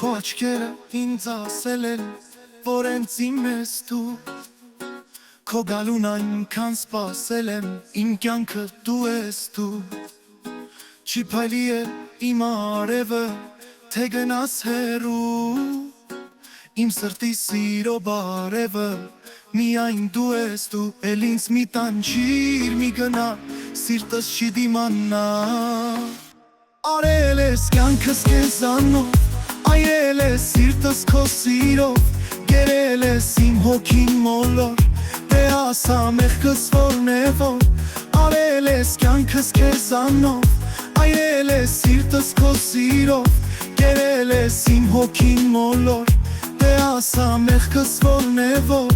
Քո աչքերը ինձ ասել են, որ հենց իմ ես դու Քո գալուն այնքան սպասել եմ, իմ կյանքը դու ես դու Չի փայլի է իմ արևը, թե գնաս հեռու Իմ սրտի սիրո բարևը, միայն դու ես դու Էլ ինձ մի տանջիր, մի գնա, սիրտս չի դիմանա Արել ես կյանքս քեզանով, այրել ես սիրտս քո սիրով Գերել ես իմ հոգին մոլոր, դե ասա մեղքս որն է որ Արել ես կյանքս քեզանով, այրել ես սիրտս քո սիրով Գերել ես իմ հոգին մոլոր, դե ասա մեղքս որն է որ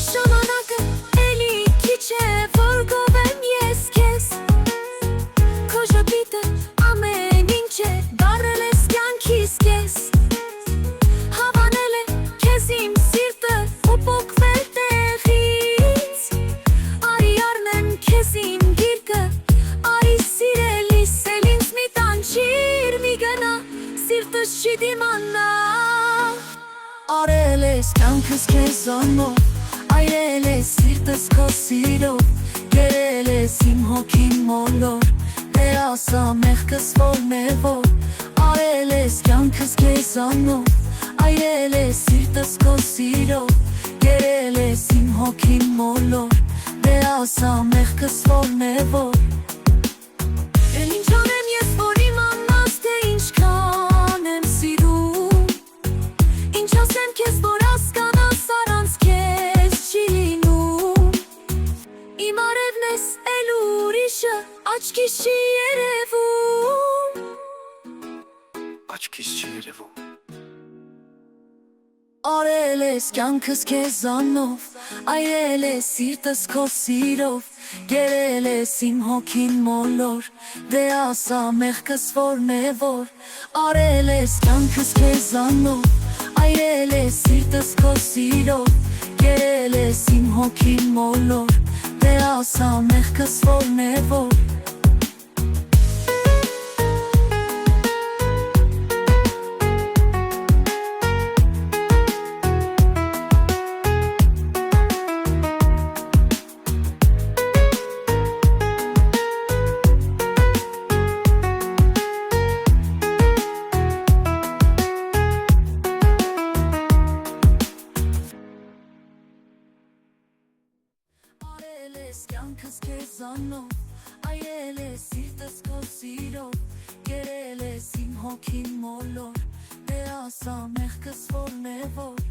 Ժամանակը էլի քիչ է, որ գովեմ ես քեզ Քո ժպիտը ամեն ինչ է, դառել ես կյանքիս կես Հավանել է քեզ իմ սիրտը ու պոկվել տեղից Արի առնեմ քեզ իմ գիրկը, արի սիրելիս Էլ ինձ մի տանջիր, մի գնա, սիրտս չի դիմանա Արել ես կյանքս քեզանով, այրել ես սիրտս քո սիրով Գերել ես իմ հոգին մոլոր, դե ասա մեղքս որն է որ Արել ես կյանքս քեզանով, այրել ես սիրտս քո սիրով Գերել ես իմ հոգին մոլոր, դե ասա մեղքս որն է որ Էլ ինչ անեմ ես, որ իմանաս, թե ինչքան եմ սիրում Ինչ ասեմ քեզ, որ հասկանաս, առանց քեզ չի լինում Իմ արևն ես, էլ ուրիշը, աչքիս չի երևում Աչքիս չի երևում Արել ես կյանքս քեզանով, այրել ես սիրտս քո սիրով Գերել ես իմ հոգին մոլոր, դե ասա մեղքս որն է որ Արել ես կյանքս քեզանով, այրել ես սիրտս քո սիրով Գերել ես իմ հոգին մոլոր, դե ասա մեղքս որն է որ Կյանքս քեզանով, այրել ես սիրտս քո սիրով Գերել ես իմ հոգին մոլոր, դե ասա մեղքս որն է որ